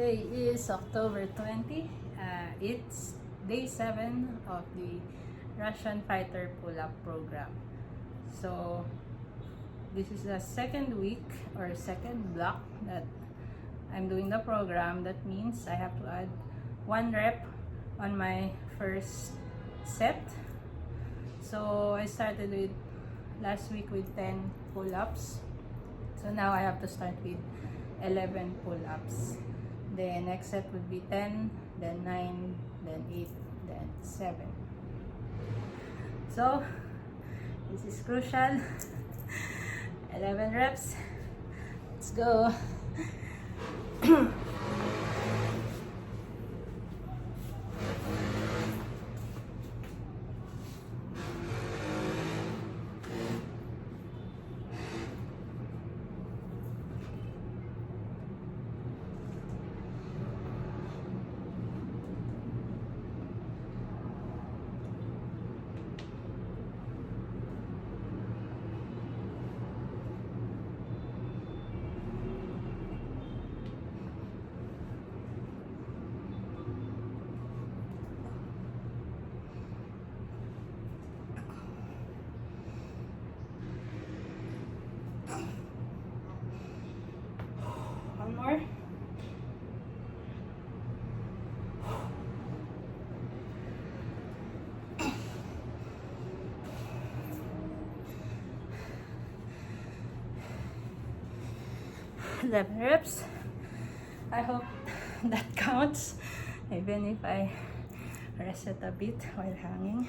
Today is October 20. It's day 7 of the Russian fighter pull-up program. So this is the second week or second block that I'm doing the program. That means I have to add 1 rep on my first set. So I started with last week with 10 pull-ups. So now I have to start with 11 pull-ups. The next set would be 10, then 9, then 8, then 7. So this is crucial. 11 reps. Let's go. One more. Eleven reps. I hope that counts, even if I rested a bit while hanging.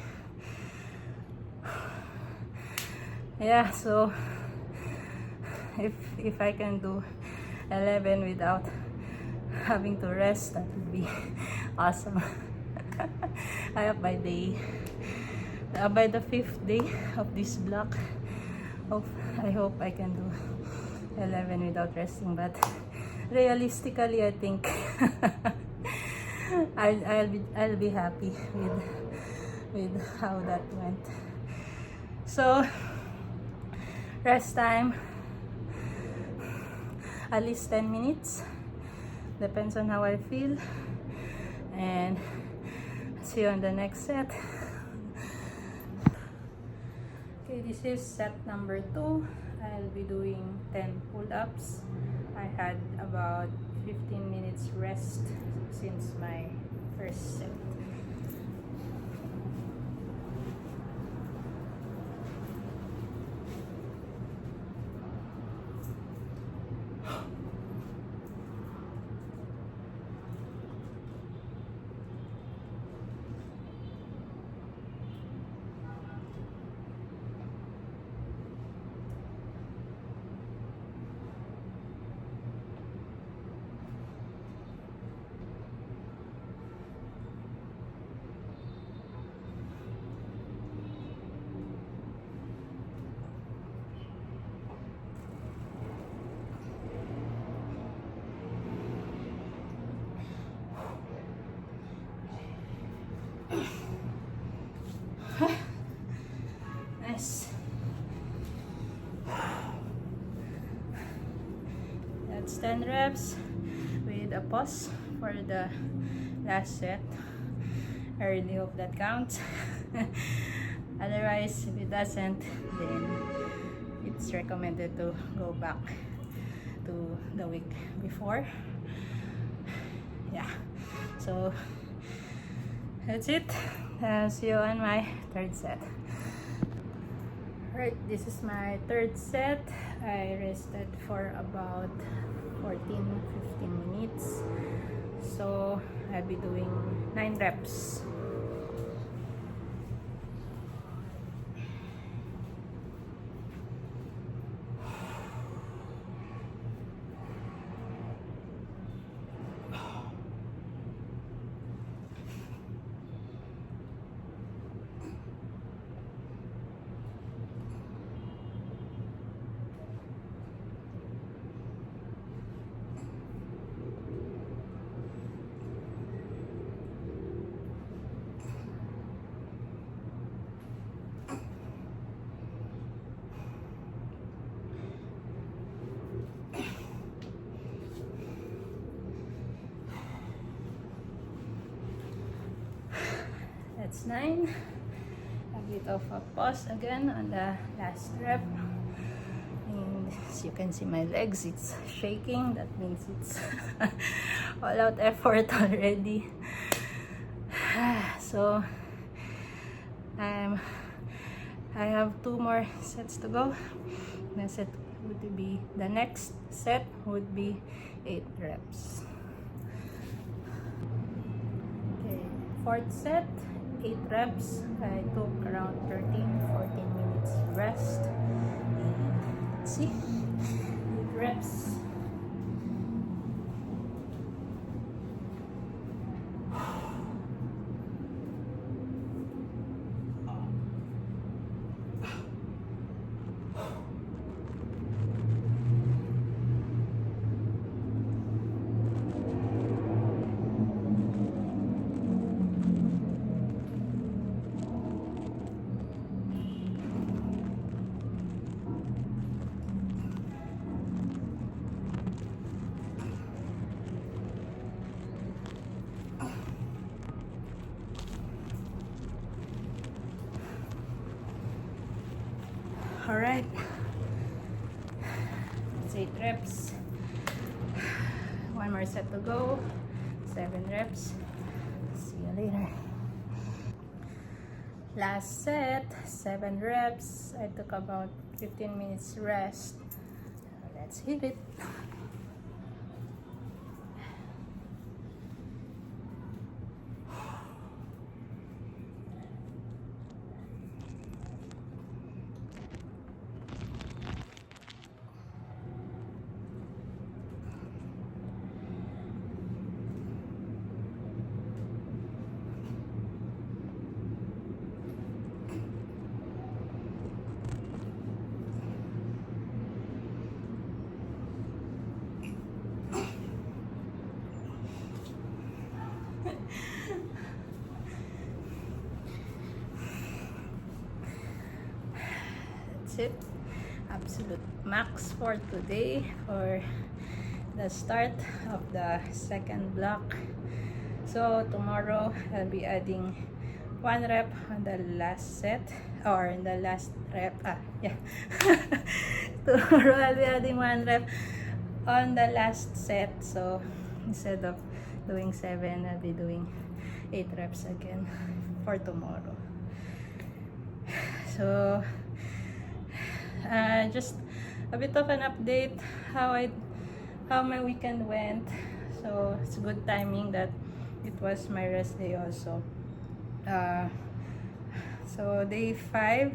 Yeah, so if I can do 11 without having to rest, that would be awesome. I hope by the 5th day of this block, I hope I can do 11 without resting, but realistically I think I'll be happy with how that went. So rest time, at least 10 minutes, depends on how I feel, and see you on the next set. Okay, this is set number 2. I'll be doing 10 pull-ups. I had about 15 minutes rest since my first set. Nice. That's 10 reps with a pause for the last set. I really hope that counts. Otherwise, if it doesn't, then it's recommended to go back to the week before. Yeah, so that's it. See you on my 3rd set. Right, this is my 3rd set. I rested for about 14-15 minutes. So I'll be doing 9 reps. That's 9. A bit of a pause again on the last rep. And as you can see my legs, it's shaking. That means it's all out effort already. So I have 2 more sets to go. The next set would be 8 reps. Okay, 4th set, 8 reps. I took around 13-14 minutes rest. And let's see, 8 reps. Alright, it's 8 reps. 1 more set to go. 7 reps. See you later. Last set, 7 reps. I took about 15 minutes rest. Let's hit it. That's it. Absolute max for today, for the start of the second block. So tomorrow I'll be adding 1 rep on the last set, or in the last rep. Tomorrow I'll be adding 1 rep on the last set. So instead of doing 7, I'll be doing 8 reps again for tomorrow. So just a bit of an update how my weekend went. So it's good timing that it was my rest day also. So day 5,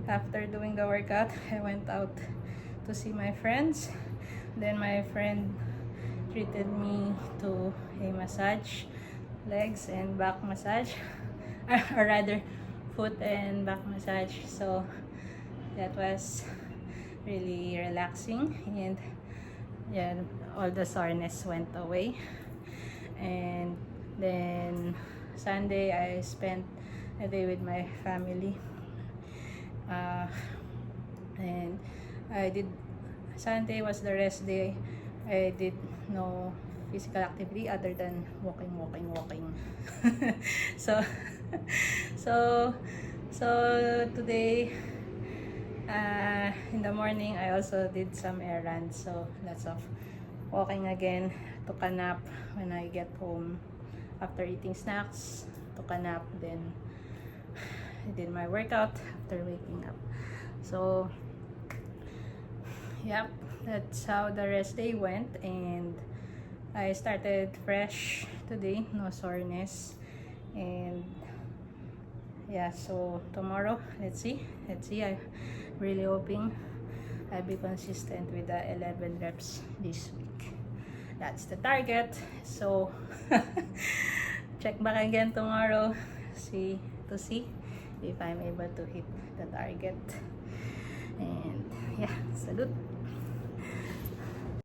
after doing the workout, I went out to see my friends. Then my friend treated me to a massage, legs and back massage, or rather foot and back massage. So that was really relaxing, and yeah, all the soreness went away. And then Sunday I spent a day with my family, and Sunday was the rest day. I did no physical activity other than walking. so today, in the morning, I also did some errands, so lots of walking again. Took a nap when I get home after eating snacks. Took a nap, then I did my workout after waking up. So yep, that's how the rest day went, and I started fresh today, no soreness. And yeah, so tomorrow, let's see. I'm really hoping I'll be consistent with the 11 reps this week. That's the target. So check back again tomorrow to see if I'm able to hit the target. And yeah, salute.